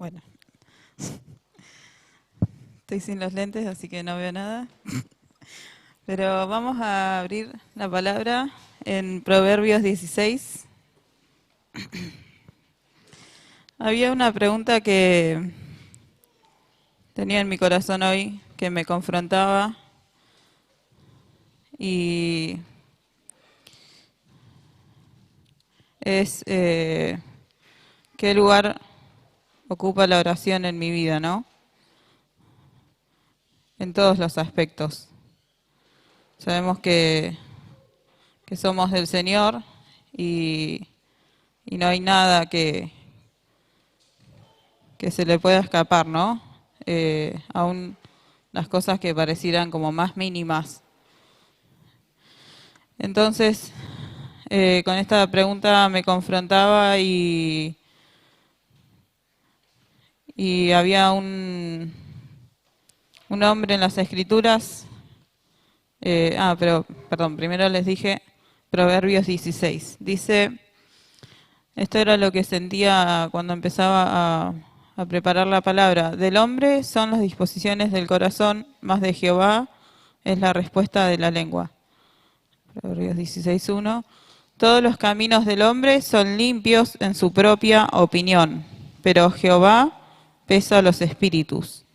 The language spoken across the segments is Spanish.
Bueno, estoy sin los lentes, así que no veo nada. Pero vamos a abrir la palabra en Proverbios 16. Había una pregunta que tenía en mi corazón hoy, que me confrontaba, y es ¿qué lugar ocupa la oración en mi vida, no? En todos los aspectos. Sabemos que somos del Señor y no hay nada que se le pueda escapar, ¿no? Aún las cosas que parecieran como más mínimas. Entonces, con esta pregunta me confrontaba y había un hombre en las Escrituras. Pero, perdón, primero les dije Proverbios 16. Dice, esto era lo que sentía cuando empezaba a preparar la palabra. Del hombre son las disposiciones del corazón, mas de Jehová es la respuesta de la lengua. Proverbios 16:1. Todos los caminos del hombre son limpios en su propia opinión, pero Jehová pesa los espíritus.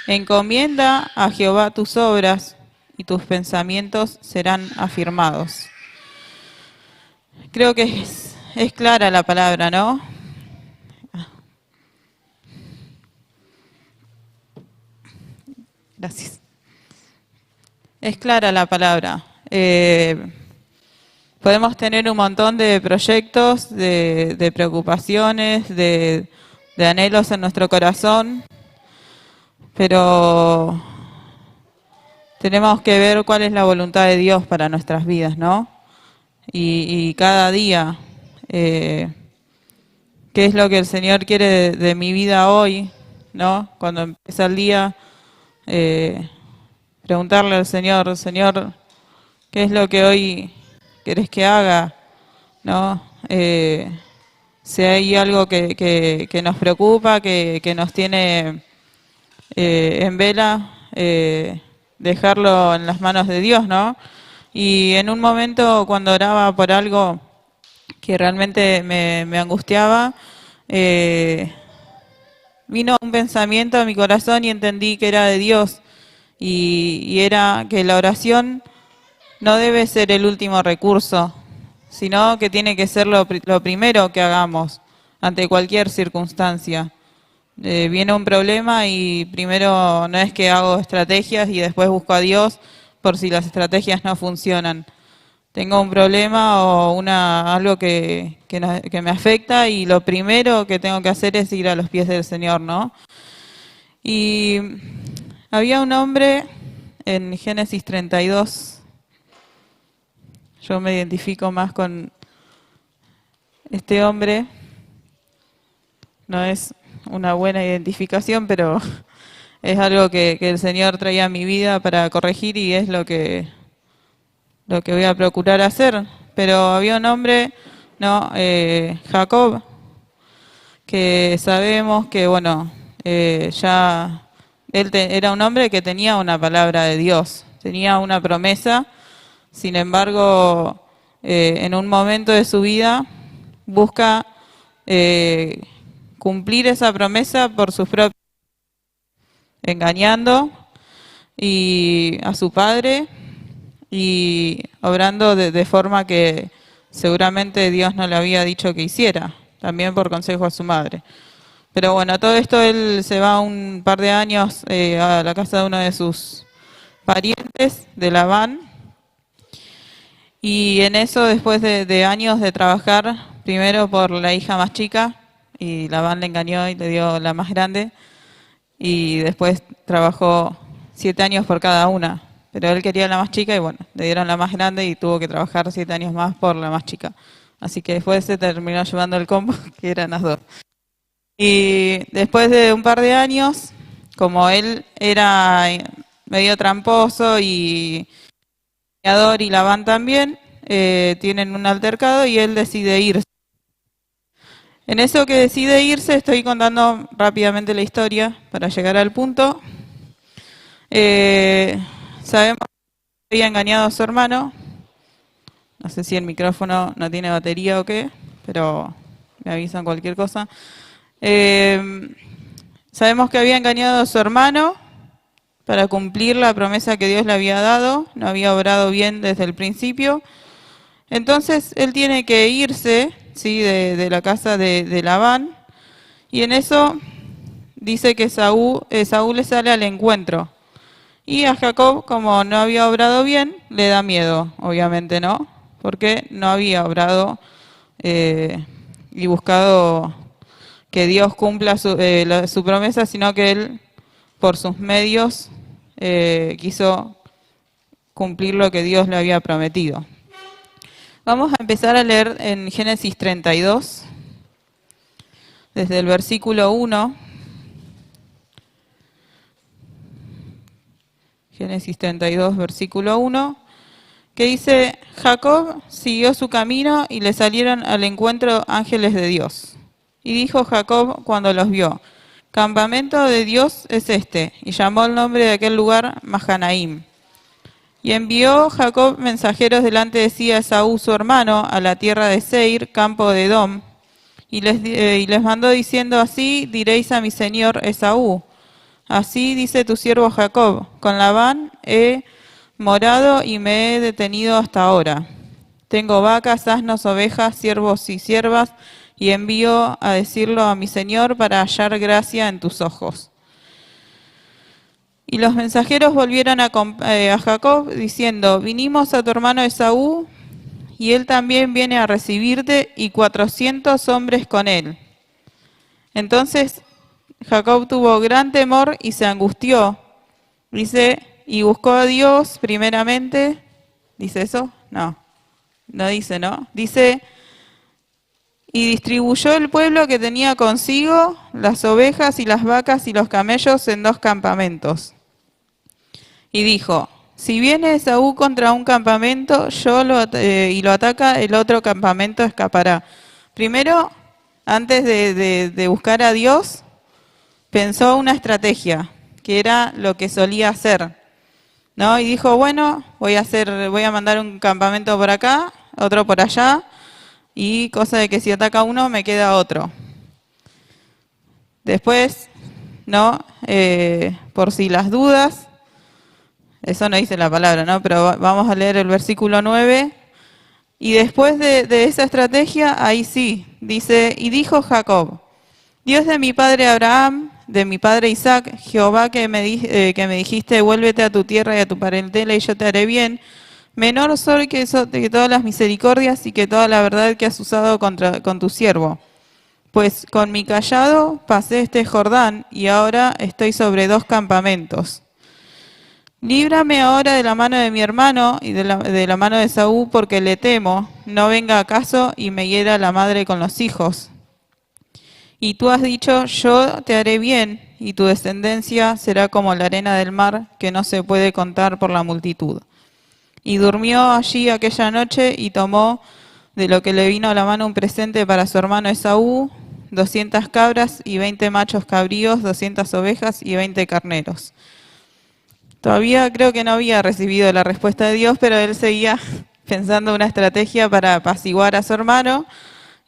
Encomienda a Jehová tus obras y tus pensamientos serán afirmados. Creo que es clara la palabra, ¿no? Gracias. Es clara la palabra. Podemos tener un montón de proyectos, de preocupaciones, de anhelos en nuestro corazón, pero tenemos que ver cuál es la voluntad de Dios para nuestras vidas, ¿no? Y cada día, qué es lo que el Señor quiere de mi vida hoy, ¿no? Cuando empieza el día, preguntarle al Señor, Señor, ¿qué es lo que hoy querés que haga? ¿No? Si hay algo que nos preocupa, que nos tiene en vela, dejarlo en las manos de Dios, ¿no? Y en un momento cuando oraba por algo que realmente me angustiaba, vino un pensamiento a mi corazón y entendí que era de Dios y era que la oración no debe ser el último recurso, sino que tiene que ser lo primero que hagamos ante cualquier circunstancia. Viene un problema y primero no es que hago estrategias y después busco a Dios por si las estrategias no funcionan. Tengo un problema o algo que me afecta y lo primero que tengo que hacer es ir a los pies del Señor, ¿no? Y había un hombre en Génesis 32. Yo me identifico más con este hombre. No es una buena identificación, pero es algo que el Señor traía a mi vida para corregir y es lo que voy a procurar hacer. Pero había un hombre, no, Jacob, que sabemos que, bueno, ya él era un hombre que tenía una palabra de Dios, tenía una promesa. Sin embargo, en un momento de su vida busca cumplir esa promesa por sus propios, engañando y a su padre y obrando de forma que seguramente Dios no le había dicho que hiciera, también por consejo a su madre. Pero bueno, todo esto él se va un par de años a la casa de uno de sus parientes de Labán. Y en eso, después de años de trabajar, primero por la hija más chica, y Labán le engañó y le dio la más grande, y después trabajó 7 años por cada una. Pero él quería la más chica y bueno, le dieron la más grande y tuvo que trabajar 7 años más por la más chica. Así que después se terminó llevando el combo, que eran las dos. Y después de un par de años, como él era medio tramposo y y Labán también, tienen un altercado y él decide irse. En eso que decide irse, estoy contando rápidamente la historia para llegar al punto. Sabemos que había engañado a su hermano. No sé si el micrófono no tiene batería o qué, pero me avisan cualquier cosa. Sabemos que había engañado a su hermano para cumplir la promesa que Dios le había dado. No había obrado bien desde el principio. Entonces él tiene que irse, ¿sí?, de la casa de Labán. Y en eso dice que Saúl le sale al encuentro. Y a Jacob, como no había obrado bien, le da miedo, obviamente, ¿no? Porque no había obrado y buscado que Dios cumpla su promesa, sino que él, por sus medios, quiso cumplir lo que Dios le había prometido. Vamos a empezar a leer en Génesis 32, desde el versículo 1. Génesis 32, versículo 1, que dice: Jacob siguió su camino y le salieron al encuentro ángeles de Dios. Y dijo Jacob cuando los vio: Campamento de Dios es este, y llamó el nombre de aquel lugar Mahanaim. Y envió Jacob mensajeros delante de sí a Esaú su hermano, a la tierra de Seir, campo de Edom, y les mandó diciendo: Así diréis a mi señor Esaú: Así dice tu siervo Jacob, con Labán he morado y me he detenido hasta ahora. Tengo vacas, asnos, ovejas, siervos y siervas, y envío a decirlo a mi señor para hallar gracia en tus ojos. Y los mensajeros volvieron a Jacob diciendo: Vinimos a tu hermano Esaú, y él también viene a recibirte, y 400 hombres con él. Entonces Jacob tuvo gran temor y se angustió. Dice, y buscó a Dios primeramente. ¿Dice eso? No, no dice, ¿no? Dice, y distribuyó el pueblo que tenía consigo, las ovejas y las vacas y los camellos en 2 campamentos. Y dijo: Si viene Esaú contra un campamento y lo ataca, el otro campamento escapará. Primero, antes de buscar a Dios, pensó una estrategia, que era lo que solía hacer, ¿no? Y dijo: bueno, voy a mandar un campamento por acá, otro por allá, y cosa de que si ataca uno, me queda otro. Después, ¿no? Por si las dudas, eso no dice la palabra, ¿no? Pero vamos a leer el versículo 9. Y después de esa estrategia, ahí sí, dice: Y dijo Jacob: Dios de mi padre Abraham, de mi padre Isaac, Jehová que me dijiste: vuélvete a tu tierra y a tu parentela y yo te haré bien, menor soy que todas las misericordias y que toda la verdad que has usado con tu siervo. Pues con mi cayado pasé este Jordán y ahora estoy sobre 2 campamentos. Líbrame ahora de la mano de mi hermano y de la mano de Esaú, porque le temo, no venga acaso y me hiera la madre con los hijos. Y tú has dicho: yo te haré bien, y tu descendencia será como la arena del mar, que no se puede contar por la multitud. Y durmió allí aquella noche, y tomó de lo que le vino a la mano un presente para su hermano Esaú: 200 cabras y 20 machos cabríos, 200 ovejas y 20 carneros. Todavía creo que no había recibido la respuesta de Dios, pero él seguía pensando una estrategia para apaciguar a su hermano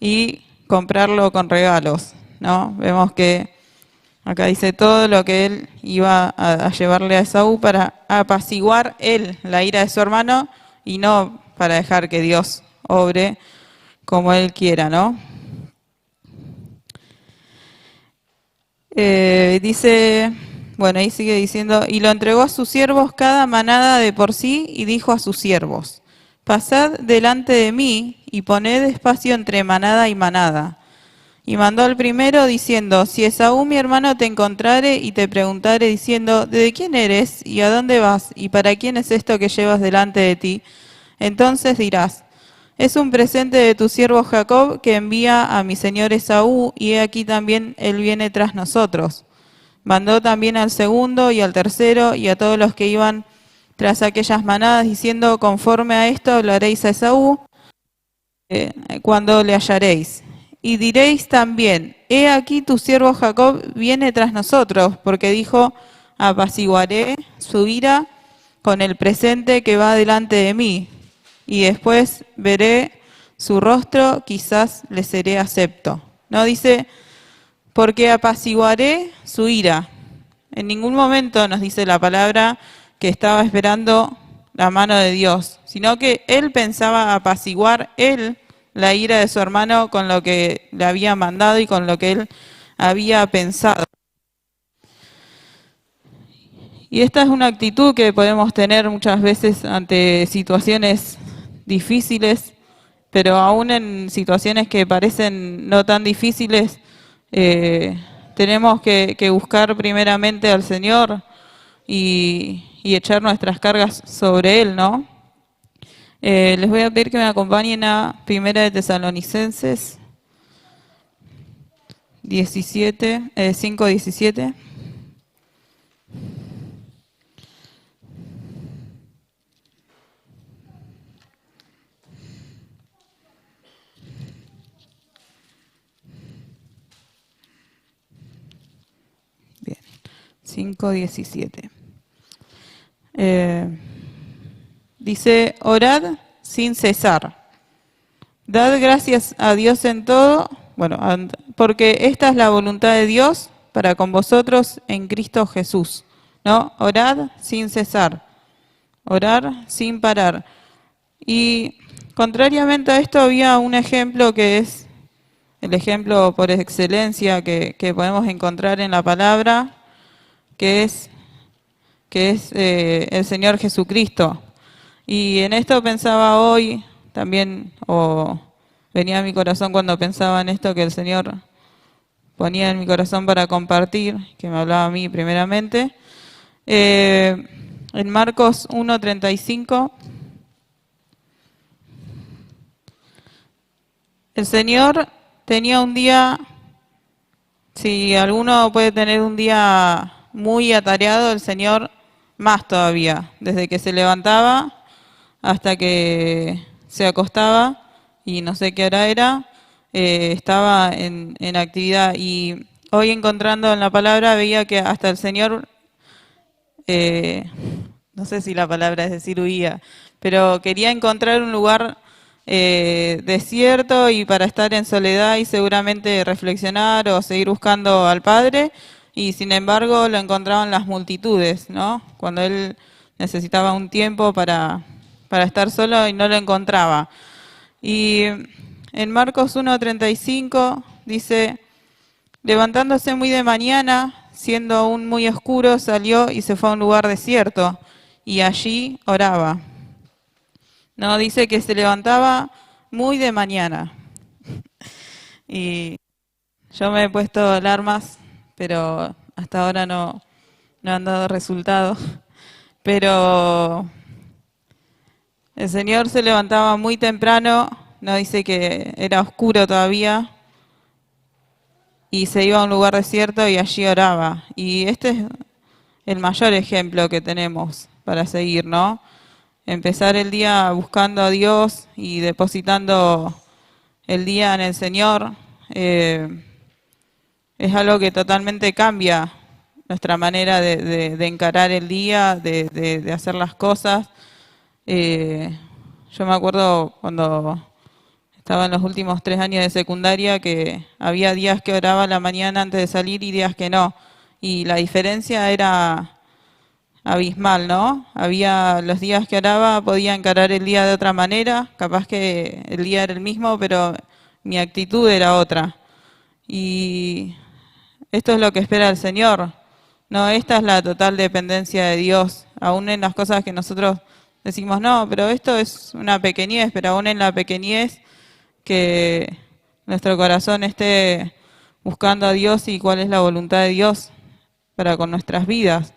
y comprarlo con regalos, ¿no? Vemos que acá dice todo lo que él iba a llevarle a Esaú para apaciguar él la ira de su hermano y no para dejar que Dios obre como él quiera, ¿no? Dice, bueno, ahí sigue diciendo: y lo entregó a sus siervos cada manada de por sí, y dijo a sus siervos: Pasad delante de mí y poned espacio entre manada y manada. Y mandó al primero diciendo: Si Esaú mi hermano te encontrare y te preguntare diciendo: ¿de quién eres y a dónde vas y para quién es esto que llevas delante de ti? Entonces dirás: es un presente de tu siervo Jacob que envía a mi señor Esaú, y he aquí también él viene tras nosotros. Mandó también al segundo y al tercero y a todos los que iban tras aquellas manadas, diciendo: conforme a esto lo haréis a Esaú cuando le hallaréis. Y diréis también, he aquí tu siervo Jacob viene tras nosotros, porque dijo, apaciguaré su ira con el presente que va delante de mí, y después veré su rostro, quizás le seré acepto. No dice, porque apaciguaré su ira. En ningún momento nos dice la palabra que estaba esperando la mano de Dios, sino que él pensaba apaciguar él la ira de su hermano con lo que le había mandado y con lo que él había pensado. Y esta es una actitud que podemos tener muchas veces ante situaciones difíciles, pero aún en situaciones que parecen no tan difíciles, tenemos que buscar primeramente al Señor y echar nuestras cargas sobre Él, ¿no? Les voy a pedir que me acompañen a Primera de Tesalonicenses 5:17. Bien, 5:17. Dice, orad sin cesar. Dad gracias a Dios en todo, bueno, porque esta es la voluntad de Dios para con vosotros en Cristo Jesús. ¿No? Orad sin cesar. Orar sin parar. Y contrariamente a esto había un ejemplo que es el ejemplo por excelencia que podemos encontrar en la palabra, que es el Señor Jesucristo. Y en esto pensaba hoy también, o venía a mi corazón cuando pensaba en esto que el Señor ponía en mi corazón para compartir, que me hablaba a mí primeramente. En Marcos 1:35, el Señor tenía un día, si alguno puede tener un día muy atareado, el Señor más todavía, desde que se levantaba hasta que se acostaba, y no sé qué hora era, estaba en actividad. Y hoy encontrando en la palabra veía que hasta el Señor, no sé si la palabra es decir huía, pero quería encontrar un lugar desierto y para estar en soledad y seguramente reflexionar o seguir buscando al Padre, y sin embargo lo encontraban las multitudes, ¿no? Cuando él necesitaba un tiempo para estar solo y no lo encontraba. Y en Marcos 1:35 dice, levantándose muy de mañana, siendo aún muy oscuro, salió y se fue a un lugar desierto, y allí oraba. No, dice que se levantaba muy de mañana. Y yo me he puesto alarmas, pero hasta ahora no han dado resultado. Pero el Señor se levantaba muy temprano, no dice que era oscuro todavía, y se iba a un lugar desierto y allí oraba. Y este es el mayor ejemplo que tenemos para seguir, ¿no? Empezar el día buscando a Dios y depositando el día en el Señor, es algo que totalmente cambia nuestra manera de encarar el día, de hacer las cosas. Yo me acuerdo cuando estaba en los últimos 3 años de secundaria que había días que oraba a la mañana antes de salir y días que no. Y la diferencia era abismal, ¿no? Había los días que oraba, podía encarar el día de otra manera, capaz que el día era el mismo, pero mi actitud era otra. Y esto es lo que espera el Señor. No, esta es la total dependencia de Dios, aún en las cosas que nosotros decimos, no, pero esto es una pequeñez, pero aún en la pequeñez que nuestro corazón esté buscando a Dios y cuál es la voluntad de Dios para con nuestras vidas.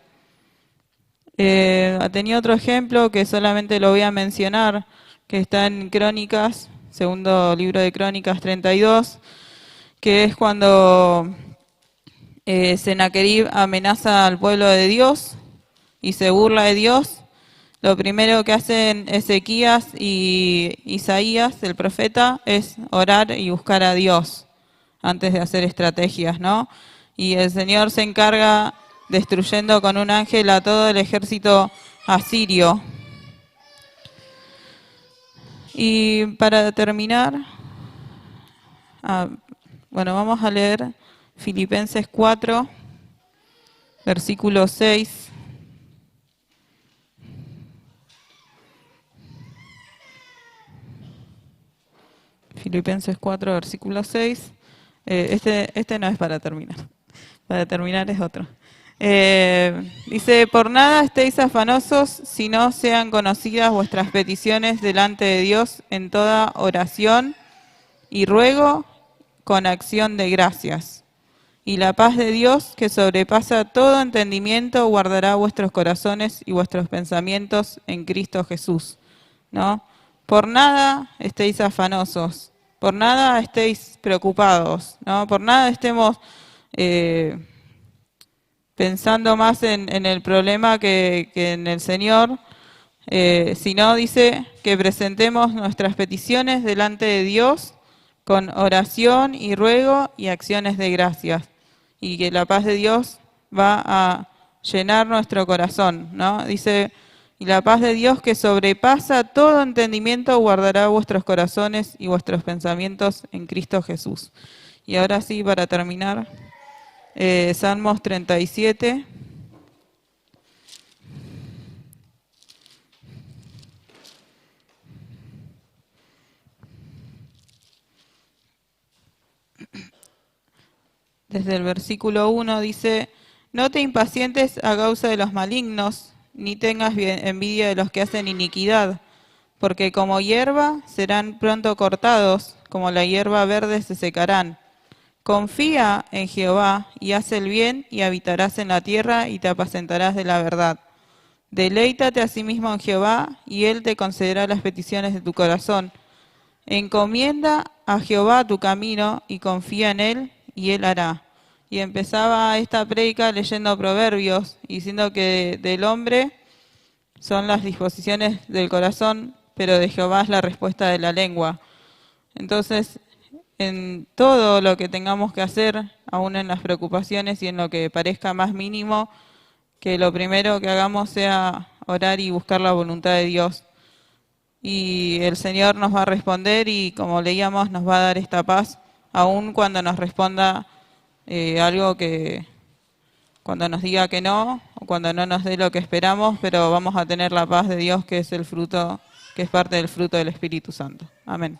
Tenía otro ejemplo que solamente lo voy a mencionar, que está en Crónicas, segundo libro de Crónicas 32, que es cuando Sennacherib amenaza al pueblo de Dios y se burla de Dios. Lo primero que hacen Ezequías y Isaías, el profeta, es orar y buscar a Dios. antes de hacer estrategias, ¿no? Y el Señor se encarga destruyendo con un ángel a todo el ejército asirio. Y para terminar, vamos a leer Filipenses 4, versículo 6. Filipenses 4, versículo 6. Este no es para terminar. Para terminar es otro. Dice, por nada estéis afanosos, si no sean conocidas vuestras peticiones delante de Dios en toda oración y ruego con acción de gracias. Y la paz de Dios, que sobrepasa todo entendimiento, guardará vuestros corazones y vuestros pensamientos en Cristo Jesús. ¿No? Por nada estéis afanosos, por nada estéis preocupados, ¿no? Por nada estemos pensando más en el problema que en el Señor, sino dice que presentemos nuestras peticiones delante de Dios con oración y ruego y acciones de gracias, y que la paz de Dios va a llenar nuestro corazón, ¿no? Dice, y la paz de Dios que sobrepasa todo entendimiento guardará vuestros corazones y vuestros pensamientos en Cristo Jesús. Y ahora sí, para terminar, Salmos 37. Desde el versículo 1 dice, no te impacientes a causa de los malignos, ni tengas envidia de los que hacen iniquidad, porque como hierba serán pronto cortados, como la hierba verde se secarán. Confía en Jehová y haz el bien y habitarás en la tierra y te apacentarás de la verdad. Deleítate asimismo en Jehová y Él te concederá las peticiones de tu corazón. Encomienda a Jehová tu camino y confía en Él y Él hará. Y empezaba esta prédica leyendo Proverbios, diciendo que del hombre son las disposiciones del corazón, pero de Jehová es la respuesta de la lengua. Entonces, en todo lo que tengamos que hacer, aún en las preocupaciones y en lo que parezca más mínimo, que lo primero que hagamos sea orar y buscar la voluntad de Dios. Y el Señor nos va a responder y, como leíamos, nos va a dar esta paz, aun cuando nos responda algo que, cuando nos diga que no, o cuando no nos dé lo que esperamos, pero vamos a tener la paz de Dios, que es el fruto, que es parte del fruto del Espíritu Santo. Amén.